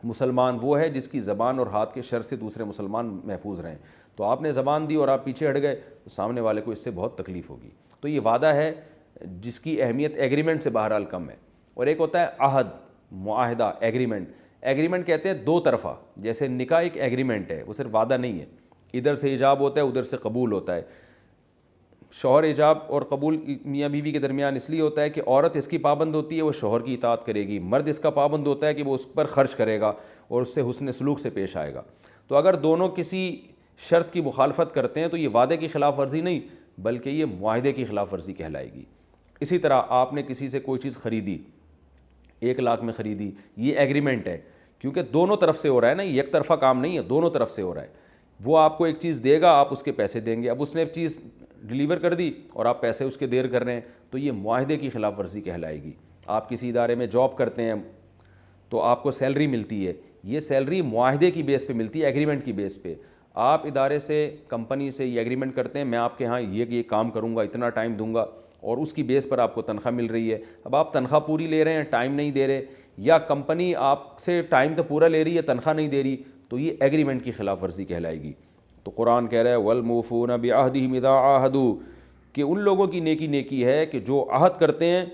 مسلمان وہ ہے جس کی زبان اور ہاتھ کے شر سے دوسرے مسلمان محفوظ رہیں۔ تو آپ نے زبان دی اور آپ پیچھے ہٹ گئے تو سامنے والے کو اس سے بہت تکلیف ہوگی۔ تو یہ وعدہ ہے جس کی اہمیت ایگریمنٹ سے بہرحال کم ہے۔ اور ایک ہوتا ہے عہد، معاہدہ، ایگریمنٹ۔ ایگریمنٹ کہتے ہیں دو طرفہ، جیسے نکاح ایک ایگریمنٹ ہے، وہ صرف وعدہ نہیں ہے، ادھر سے ایجاب ہوتا ہے ادھر سے قبول ہوتا ہے۔ شوہر ایجاب اور قبول میاں بیوی کے درمیان اس لیے ہوتا ہے کہ عورت اس کی پابند ہوتی ہے، وہ شوہر کی اطاعت کرے گی، مرد اس کا پابند ہوتا ہے کہ وہ اس پر خرچ کرے گا اور اس سے حسن سلوک سے پیش آئے گا۔ تو اگر دونوں کسی شرط کی مخالفت کرتے ہیں تو یہ وعدے کی خلاف ورزی نہیں بلکہ یہ معاہدے کی خلاف ورزی کہلائے گی۔ اسی طرح آپ نے کسی سے کوئی چیز خریدی، 1 لاکھ میں خریدی، یہ ایگریمنٹ ہے، کیونکہ دونوں طرف سے ہو رہا ہے نا، یہ ایک طرفہ کام نہیں ہے، دونوں طرف سے ہو رہا ہے۔ وہ آپ کو ایک چیز دے گا، آپ اس کے پیسے دیں گے، اب اس نے چیز ڈیلیور کر دی اور آپ پیسے اس کے دیر کر رہے ہیں، تو یہ معاہدے کی خلاف ورزی کہلائے گی۔ آپ کسی ادارے میں جاب کرتے ہیں تو آپ کو سیلری ملتی ہے، یہ سیلری معاہدے کی بیس پہ ملتی ہے، ایگریمنٹ کی بیس پہ۔ آپ ادارے سے، کمپنی سے یہ ایگریمنٹ کرتے ہیں میں آپ کے ہاں یہ کام کروں گا، اتنا ٹائم دوں گا، اور اس کی بیس پر آپ کو تنخواہ مل رہی ہے۔ اب آپ تنخواہ پوری لے رہے ہیں، ٹائم نہیں دے رہے، یا کمپنی آپ سے ٹائم تو پورا لے رہی ہے، تنخواہ نہیں دے رہی، تو یہ ایگریمنٹ کی خلاف ورزی کہلائے گی۔ تو قرآن کہہ رہا ہے وَالْمُوفُونَ بِعَهْدِهِمْ اِذَا عَاهَدُوا، کہ ان لوگوں کی نیکی ہے کہ جو عہد کرتے ہیں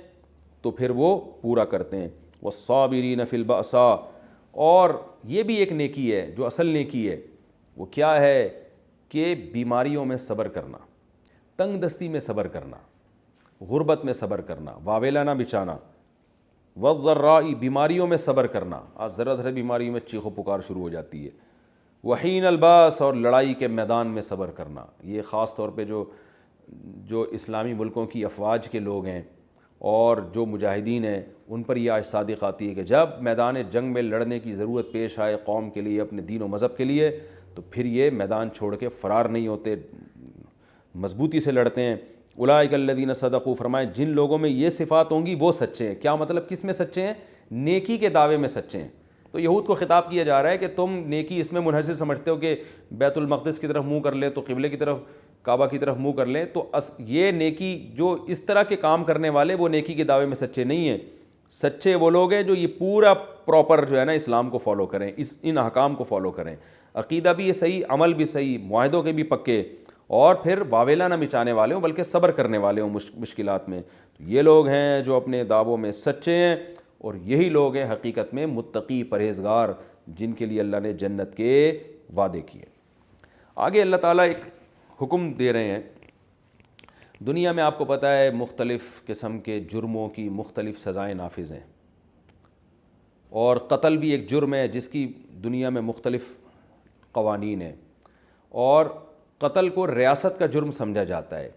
تو پھر وہ پورا کرتے ہیں۔ وَالصَّابِرِينَ فِي الْبَأْسَاءِ، اور یہ بھی ایک نیکی ہے جو اصل نیکی ہے، وہ کیا ہے کہ بیماریوں میں صبر کرنا، تنگ دستی میں صبر کرنا، غربت میں صبر کرنا، واویلا نہ بچانا، وَالضَّرَّاءِ، بیماریوں میں صبر کرنا، آج ذرا ذرا بیماریوں میں چیخ و پکار شروع ہو جاتی ہے، وحین الباس، اور لڑائی کے میدان میں صبر کرنا۔ یہ خاص طور پہ جو اسلامی ملکوں کی افواج کے لوگ ہیں اور جو مجاہدین ہیں ان پر یہ آج صادق آتی ہے کہ جب میدان جنگ میں لڑنے کی ضرورت پیش آئے قوم کے لیے، اپنے دین و مذہب کے لیے، تو پھر یہ میدان چھوڑ کے فرار نہیں ہوتے، مضبوطی سے لڑتے ہیں۔ اولئک الذین صدقوا، فرمائے جن لوگوں میں یہ صفات ہوں گی وہ سچے ہیں۔ کیا مطلب؟ کس میں سچے ہیں؟ نیکی کے دعوے میں سچے ہیں۔ تو یہود کو خطاب کیا جا رہا ہے کہ تم نیکی اس میں منحصر سمجھتے ہو کہ بیت المقدس کی طرف منہ کر لیں تو قبلے کی طرف کعبہ کی طرف منہ کر لیں، تو یہ نیکی جو اس طرح کے کام کرنے والے وہ نیکی کے دعوے میں سچے نہیں ہیں. سچے وہ لوگ ہیں جو یہ پورا پراپر جو ہے نا اسلام کو فالو کریں، ان احکام کو فالو کریں، عقیدہ بھی یہ صحیح، عمل بھی صحیح، معاہدوں کے بھی پکے، اور پھر واویلا نہ مچانے والے ہوں بلکہ صبر کرنے والے ہوں مشکلات میں. تو یہ لوگ ہیں جو اپنے دعووں میں سچے ہیں، اور یہی لوگ ہیں حقیقت میں متقی پرہیزگار جن کے لیے اللہ نے جنت کے وعدے کیے. آگے اللہ تعالیٰ ایک حکم دے رہے ہیں. دنیا میں آپ کو پتہ ہے مختلف قسم کے جرموں کی مختلف سزائیں نافذ ہیں، اور قتل بھی ایک جرم ہے جس کی دنیا میں مختلف قوانین ہیں، اور قتل کو ریاست کا جرم سمجھا جاتا ہے.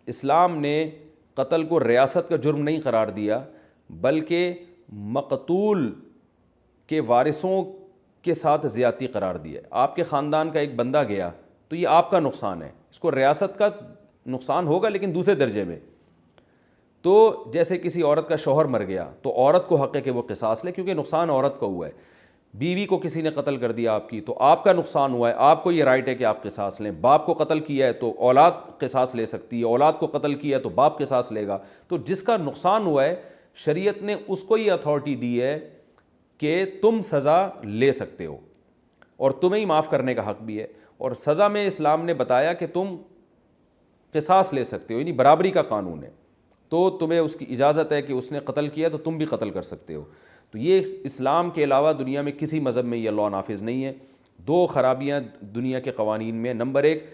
اسلام نے قتل کو ریاست کا جرم نہیں قرار دیا بلکہ مقتول کے وارثوں کے ساتھ زیادتی قرار دیا. آپ کے خاندان کا ایک بندہ گیا تو یہ آپ کا نقصان ہے، اس کو ریاست کا نقصان ہوگا لیکن دوسرے درجے میں. تو جیسے کسی عورت کا شوہر مر گیا تو عورت کو حق ہے کہ وہ قصاص لے کیونکہ نقصان عورت کا ہوا ہے. بیوی کو کسی نے قتل کر دیا آپ کی تو آپ کا نقصان ہوا ہے، آپ کو یہ رائٹ ہے کہ آپ قصاص لیں. باپ کو قتل کیا ہے تو اولاد قصاص لے سکتی ہے، اولاد کو قتل کیا ہے تو باپ قصاص لے گا. تو جس کا نقصان ہوا ہے شریعت نے اس کو یہ اتھارٹی دی ہے کہ تم سزا لے سکتے ہو اور تمہیں ہی معاف کرنے کا حق بھی ہے. اور سزا میں اسلام نے بتایا کہ تم قصاص لے سکتے ہو، یعنی برابری کا قانون ہے. تو تمہیں اس کی اجازت ہے کہ اس نے قتل کیا تو تم بھی قتل کر سکتے ہو. تو یہ اسلام کے علاوہ دنیا میں کسی مذہب میں یہ لاء نافذ نہیں ہے. دو خرابیاں دنیا کے قوانین میں. نمبر ایک،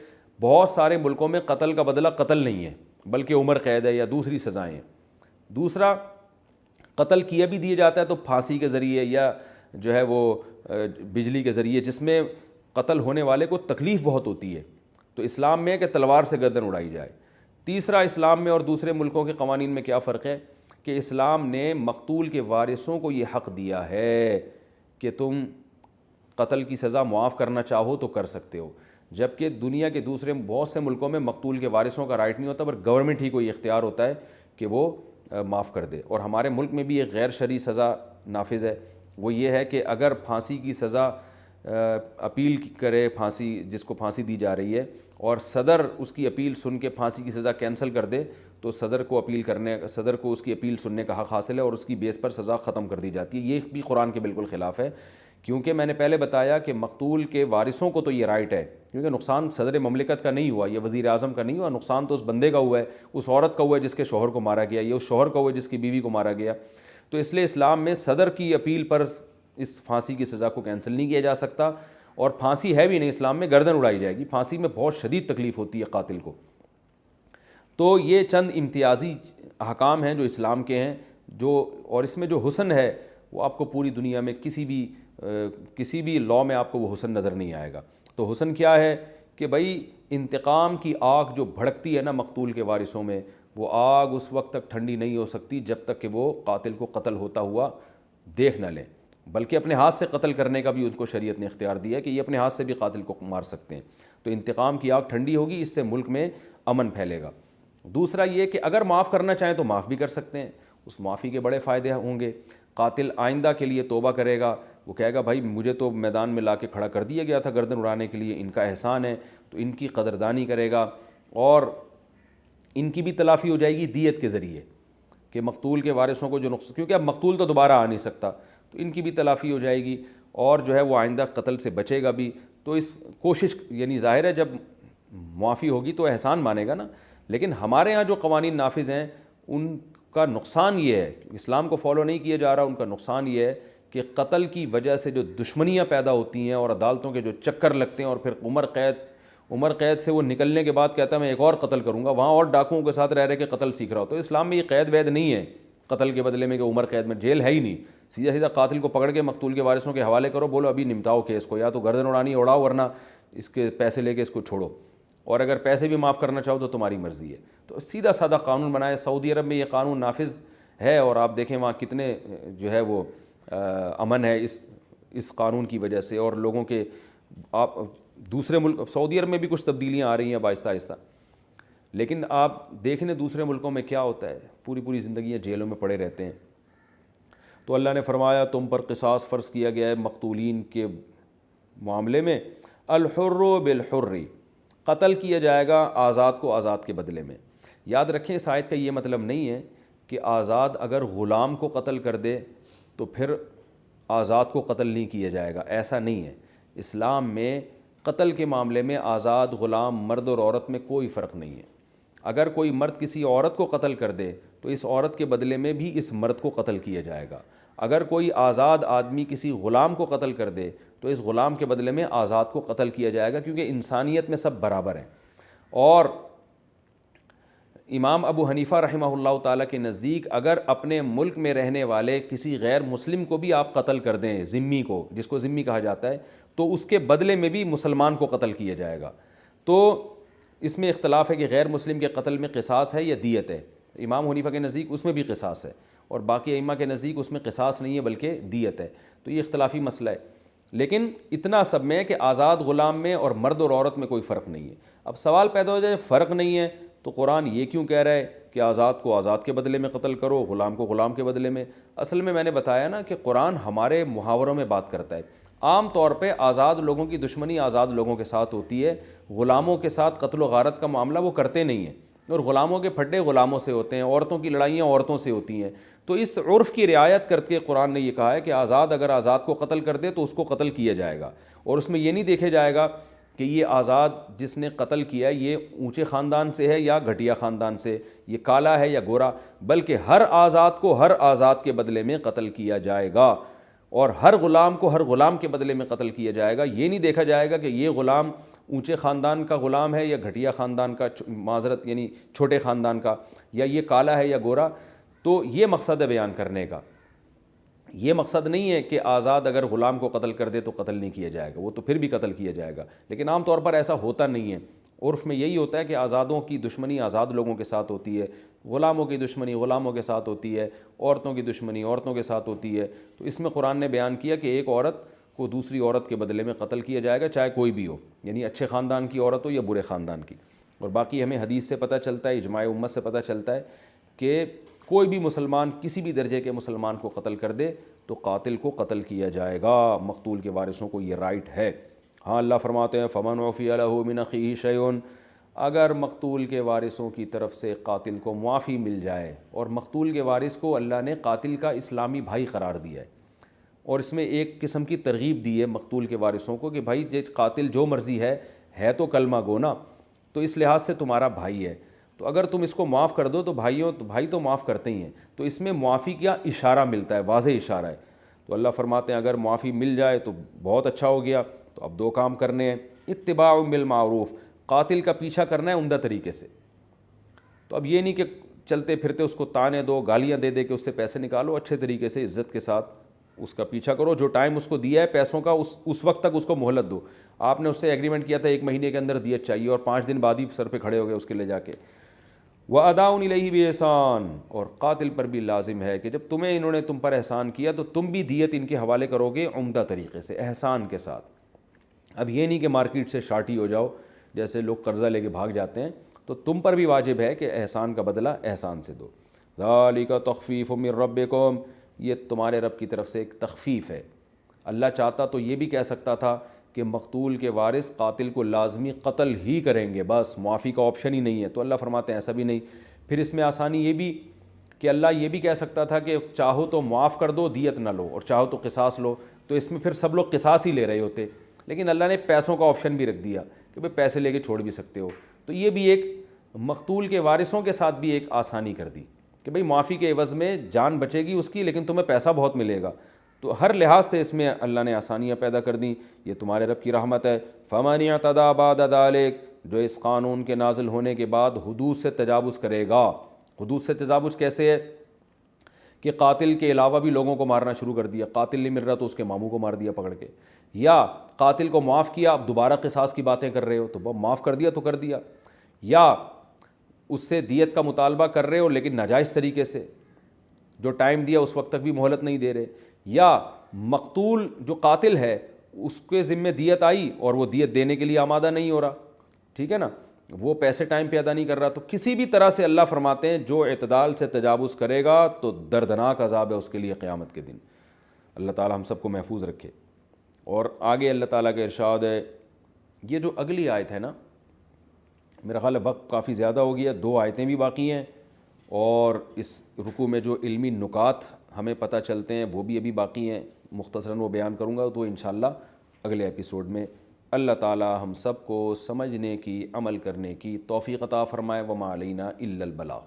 بہت سارے ملکوں میں قتل کا بدلہ قتل نہیں ہے بلکہ عمر قید ہے یا دوسری سزائیں ہیں. دوسرا، قتل کیا بھی دیا جاتا ہے تو پھانسی کے ذریعے یا جو ہے وہ بجلی کے ذریعے، جس میں قتل ہونے والے کو تکلیف بہت ہوتی ہے. تو اسلام میں ہے کہ تلوار سے گردن اڑائی جائے. تیسرا، اسلام میں اور دوسرے ملکوں کے قوانین میں کیا فرق ہے کہ اسلام نے مقتول کے وارثوں کو یہ حق دیا ہے کہ تم قتل کی سزا معاف کرنا چاہو تو کر سکتے ہو، جبکہ دنیا کے دوسرے بہت سے ملکوں میں مقتول کے وارثوں کا رائٹ نہیں ہوتا پر گورنمنٹ ہی کو یہ اختیار ہوتا ہے کہ وہ معاف کر دے. اور ہمارے ملک میں بھی ایک غیر شرعی سزا نافذ ہے، وہ یہ ہے کہ اگر پھانسی کی سزا اپیل کرے، پھانسی جس کو پھانسی دی جا رہی ہے، اور صدر اس کی اپیل سن کے پھانسی کی سزا کینسل کر دے تو صدر کو اس کی اپیل سننے کا حق حاصل ہے اور اس کی بیس پر سزا ختم کر دی جاتی ہے. یہ بھی قرآن کے بالکل خلاف ہے، کیونکہ میں نے پہلے بتایا کہ مقتول کے وارثوں کو تو یہ رائٹ ہے کیونکہ نقصان صدر مملکت کا نہیں ہوا، یہ وزیر اعظم کا نہیں ہوا، نقصان تو اس بندے کا ہوا ہے، اس عورت کا ہوا ہے جس کے شوہر کو مارا گیا، یہ اس شوہر کا ہوا ہے جس کی بیوی کو مارا گیا. تو اس لیے اسلام میں صدر کی اپیل پر اس پھانسی کی سزا کو کینسل نہیں کیا جا سکتا، اور پھانسی ہے بھی نہیں اسلام میں، گردن اڑائی جائے گی. پھانسی میں بہت شدید تکلیف ہوتی ہے قاتل کو. تو یہ چند امتیازی احکام ہیں جو اسلام کے ہیں، اور اس میں جو حسن ہے وہ آپ کو پوری دنیا میں کسی بھی لاء میں آپ کو وہ حسن نظر نہیں آئے گا. تو حسن کیا ہے کہ بھائی انتقام کی آگ جو بھڑکتی ہے نا مقتول کے وارثوں میں، وہ آگ اس وقت تک ٹھنڈی نہیں ہو سکتی جب تک کہ وہ قاتل کو قتل ہوتا ہوا دیکھ نہ لیں، بلکہ اپنے ہاتھ سے قتل کرنے کا بھی ان کو شریعت نے اختیار دیا ہے کہ یہ اپنے ہاتھ سے بھی قاتل کو مار سکتے ہیں. تو انتقام کی آگ ٹھنڈی ہوگی، اس سے ملک میں امن پھیلے گا. دوسرا یہ کہ اگر معاف کرنا چاہیں تو معاف بھی کر سکتے ہیں، اس معافی کے بڑے فائدے ہوں گے. قاتل آئندہ کے لیے توبہ کرے گا، وہ کہے گا بھائی مجھے تو میدان میں لا کے کھڑا کر دیا گیا تھا گردن اڑانے کے لیے، ان کا احسان ہے، تو ان کی قدردانی کرے گا، اور ان کی بھی تلافی ہو جائے گی دیت کے ذریعے کہ مقتول کے وارثوں کو جو نقصان، کیونکہ اب مقتول تو دوبارہ آ نہیں سکتا، تو ان کی بھی تلافی ہو جائے گی، اور جو ہے وہ آئندہ قتل سے بچے گا بھی. تو اس کوشش، یعنی ظاہر ہے جب معافی ہوگی تو احسان مانے گا نا. لیکن ہمارے ہاں جو قوانین نافذ ہیں ان کا نقصان یہ ہے، اسلام کو فالو نہیں کیا جا رہا، ان کا نقصان یہ ہے کہ قتل کی وجہ سے جو دشمنیاں پیدا ہوتی ہیں اور عدالتوں کے جو چکر لگتے ہیں، اور پھر عمر قید سے وہ نکلنے کے بعد کہتا ہے میں ایک اور قتل کروں گا، وہاں اور ڈاکوؤں کے ساتھ رہ رہے کہ قتل سیکھ رہا ہو. تو اسلام میں یہ قید وید نہیں ہے قتل کے بدلے میں کہ عمر قید میں، جیل ہے ہی نہیں. سیدھا قاتل کو پکڑ کے مقتول کے وارثوں کے حوالے کرو، بولو ابھی نمٹاؤ کیس کو، یا تو گردن اڑانی اڑاؤ ورنہ اس کے پیسے لے کے اس کو چھوڑو، اور اگر پیسے بھی معاف کرنا چاہو تو تمہاری مرضی ہے. تو سیدھا سادہ قانون بنایا. سعودی عرب میں یہ قانون نافذ ہے، اور آپ دیکھیں وہاں کتنے جو ہے وہ امن ہے اس قانون کی وجہ سے. اور لوگوں کے آپ دوسرے ملک، سعودی عرب میں بھی کچھ تبدیلیاں آ رہی ہیں اب آہستہ آہستہ، لیکن آپ دیکھیں دوسرے ملکوں میں کیا ہوتا ہے، پوری زندگیاں جیلوں میں پڑے رہتے ہیں. تو اللہ نے فرمایا تم پر قصاص فرض کیا گیا ہے مقتولین کے معاملے میں، الحر بالحر، قتل کیا جائے گا آزاد کو آزاد کے بدلے میں۔ یاد رکھیں اس آیت کا یہ مطلب نہیں ہے کہ آزاد اگر غلام کو قتل کر دے تو پھر آزاد کو قتل نہیں کیا جائے گا، ایسا نہیں ہے۔ اسلام میں قتل کے معاملے میں آزاد غلام مرد اور عورت میں کوئی فرق نہیں ہے۔ اگر کوئی مرد کسی عورت کو قتل کر دے تو اس عورت کے بدلے میں بھی اس مرد کو قتل کیا جائے گا۔ اگر کوئی آزاد آدمی کسی غلام کو قتل کر دے تو اس غلام کے بدلے میں آزاد کو قتل کیا جائے گا، کیونکہ انسانیت میں سب برابر ہیں۔ اور امام ابو حنیفہ رحمہ اللہ تعالیٰ کے نزدیک اگر اپنے ملک میں رہنے والے کسی غیر مسلم کو بھی آپ قتل کر دیں، ذمی کو، جس کو ذمی کہا جاتا ہے، تو اس کے بدلے میں بھی مسلمان کو قتل کیا جائے گا۔ تو اس میں اختلاف ہے کہ غیر مسلم کے قتل میں قصاص ہے یا دیت ہے۔ امام حنیفہ کے نزدیک اس میں بھی قصاص ہے، اور باقی ائمہ کے نزدیک اس میں قصاص نہیں ہے بلکہ دیت ہے۔ تو یہ اختلافی مسئلہ ہے، لیکن اتنا سب میں کہ آزاد غلام میں اور مرد اور عورت میں کوئی فرق نہیں ہے۔ اب سوال پیدا ہو جائے فرق نہیں ہے تو قرآن یہ کیوں کہہ رہا ہے کہ آزاد کو آزاد کے بدلے میں قتل کرو، غلام کو غلام کے بدلے میں؟ اصل میں نے بتایا نا کہ قرآن ہمارے محاوروں میں بات کرتا ہے۔ عام طور پہ آزاد لوگوں کی دشمنی آزاد لوگوں کے ساتھ ہوتی ہے، غلاموں کے ساتھ قتل و غارت کا معاملہ وہ کرتے نہیں ہیں، اور غلاموں کے پھڈے غلاموں سے ہوتے ہیں، عورتوں کی لڑائیاں عورتوں سے ہوتی ہیں۔ تو اس عرف کی رعایت کر کے قرآن نے یہ کہا ہے کہ آزاد اگر آزاد کو قتل کر دے تو اس کو قتل کیا جائے گا، اور اس میں یہ نہیں دیکھے جائے گا کہ یہ آزاد جس نے قتل کیا یہ اونچے خاندان سے ہے یا گھٹیا خاندان سے، یہ کالا ہے یا گورا، بلکہ ہر آزاد کو ہر آزاد کے بدلے میں قتل کیا جائے گا، اور ہر غلام کو ہر غلام کے بدلے میں قتل کیا جائے گا۔ یہ نہیں دیکھا جائے گا کہ یہ غلام اونچے خاندان کا غلام ہے یا گھٹیا خاندان کا، معذرت یعنی چھوٹے خاندان کا، یا یہ کالا ہے یا گورا۔ تو یہ مقصد ہے بیان کرنے کا، یہ مقصد نہیں ہے کہ آزاد اگر غلام کو قتل کر دے تو قتل نہیں کیا جائے گا، وہ تو پھر بھی قتل کیا جائے گا، لیکن عام طور پر ایسا ہوتا نہیں ہے۔ عرف میں یہی ہوتا ہے کہ آزادوں کی دشمنی آزاد لوگوں کے ساتھ ہوتی ہے، غلاموں کی دشمنی غلاموں کے ساتھ ہوتی ہے، عورتوں کی دشمنی عورتوں کے ساتھ ہوتی ہے۔ تو اس میں قرآن نے بیان کیا کہ ایک عورت کو دوسری عورت کے بدلے میں قتل کیا جائے گا، چاہے کوئی بھی ہو، یعنی اچھے خاندان کی عورت ہو یا برے خاندان کی۔ اور باقی ہمیں حدیث سے پتہ چلتا ہے، اجماع امت سے پتہ چلتا ہے کہ کوئی بھی مسلمان کسی بھی درجے کے مسلمان کو قتل کر دے تو قاتل کو قتل کیا جائے گا، مقتول کے وارثوں کو یہ رائٹ ہے۔ ہاں اللہ فرماتے ہیں فمن عفی لہ من اخیہ شیء، اگر مقتول کے وارثوں کی طرف سے قاتل کو معافی مل جائے، اور مقتول کے وارث کو اللہ نے قاتل کا اسلامی بھائی قرار دیا ہے، اور اس میں ایک قسم کی ترغیب دی ہے مقتول کے وارثوں کو کہ بھائی قاتل جو مرضی ہے تو کلمہ گو نا، تو اس لحاظ سے تمہارا بھائی ہے، تو اگر تم اس کو معاف کر دو تو بھائی تو معاف کرتے ہی ہیں۔ تو اس میں معافی کا اشارہ ملتا ہے، واضح اشارہ ہے۔ تو اللہ فرماتے ہیں اگر معافی مل جائے تو بہت اچھا ہو گیا۔ تو اب دو کام کرنے ہیں، اتباع بالمعروف، قاتل کا پیچھا کرنا ہے عمدہ طریقے سے۔ تو اب یہ نہیں کہ چلتے پھرتے اس کو تانے دو، گالیاں دے کے اس سے پیسے نکالو، اچھے طریقے سے عزت کے ساتھ اس کا پیچھا کرو۔ جو ٹائم اس کو دیا ہے پیسوں کا اس وقت تک اس کو مہلت دو۔ آپ نے اس سے ایگریمنٹ کیا تھا 1 مہینے کے اندر دیت چاہیے، اور 5 دن بعد ہی سر پہ کھڑے ہو گئے اس کے لے جا کے۔ وَأَدَاءٌ إِلَيْهِ بِإِحْسَانٍ، اور قاتل پر بھی لازم ہے کہ جب انہوں نے تم پر احسان کیا تو تم بھی دیت ان کے حوالے کرو گے عمدہ طریقے سے، احسان کے ساتھ۔ اب یہ نہیں کہ مارکیٹ سے شارٹی ہو جاؤ، جیسے لوگ قرضہ لے کے بھاگ جاتے ہیں، تو تم پر بھی واجب ہے کہ احسان کا بدلہ احسان سے دو۔ ذَلِكَ تَخْفِيفٌ مِّن رَبِّكُمْ، یہ تمہارے رب کی طرف سے ایک تخفیف ہے۔ اللہ چاہتا تو یہ بھی کہہ سکتا تھا کہ مقتول کے وارث قاتل کو لازمی قتل ہی کریں گے، بس معافی کا آپشن ہی نہیں ہے۔ تو اللہ فرماتے ہیں ایسا بھی نہیں۔ پھر اس میں آسانی یہ بھی کہ اللہ یہ بھی کہہ سکتا تھا کہ چاہو تو معاف کر دو، دیت نہ لو، اور چاہو تو قصاص لو، تو اس میں پھر سب لوگ قصاص ہی لے رہے ہوتے، لیکن اللہ نے پیسوں کا آپشن بھی رکھ دیا کہ بھئی پیسے لے کے چھوڑ بھی سکتے ہو۔ تو یہ بھی ایک مقتول کے وارثوں کے ساتھ بھی ایک آسانی کر دی کہ بھئی معافی کے عوض میں جان بچے گی اس کی، لیکن تمہیں پیسہ بہت ملے گا۔ تو ہر لحاظ سے اس میں اللہ نے آسانیاں پیدا کر دیں، یہ تمہارے رب کی رحمت ہے۔ فَمَنِ اعْتَدَىٰ بَعْدَ ذَٰلِكَ، جو اس قانون کے نازل ہونے کے بعد حدود سے تجاوز کرے گا۔ حدود سے تجاوز کیسے ہے کہ قاتل کے علاوہ بھی لوگوں کو مارنا شروع کر دیا، قاتل نہیں مل رہا تو اس کے ماموں کو مار دیا پکڑ کے، یا قاتل کو معاف کیا اب دوبارہ قصاص کی باتیں کر رہے ہو تو معاف کر دیا تو کر دیا، یا اس سے دیت کا مطالبہ کر رہے ہو لیکن ناجائز طریقے سے، جو ٹائم دیا اس وقت تک بھی مہلت نہیں دے رہے، یا مقتول جو قاتل ہے اس کے ذمہ دیت آئی اور وہ دیت دینے کے لیے آمادہ نہیں ہو رہا، ٹھیک ہے نا، وہ پیسے ٹائم پہ ادا نہیں کر رہا، تو کسی بھی طرح سے اللہ فرماتے ہیں جو اعتدال سے تجاوز کرے گا تو دردناک عذاب ہے اس کے لیے قیامت کے دن۔ اللہ تعالی ہم سب کو محفوظ رکھے۔ اور آگے اللہ تعالیٰ کا ارشاد ہے، یہ جو اگلی آیت ہے نا، میرا خیال ہے وقت کافی زیادہ ہو گیا، 2 آیتیں بھی باقی ہیں، اور اس رکوع میں جو علمی نکات ہمیں پتہ چلتے ہیں وہ بھی ابھی باقی ہیں، مختصراً وہ بیان کروں گا، تو انشاءاللہ اگلے ایپیسوڈ میں۔ اللہ تعالی ہم سب کو سمجھنے کی، عمل کرنے کی توفیق عطا فرمائے۔ وما علینا الا البلاغ۔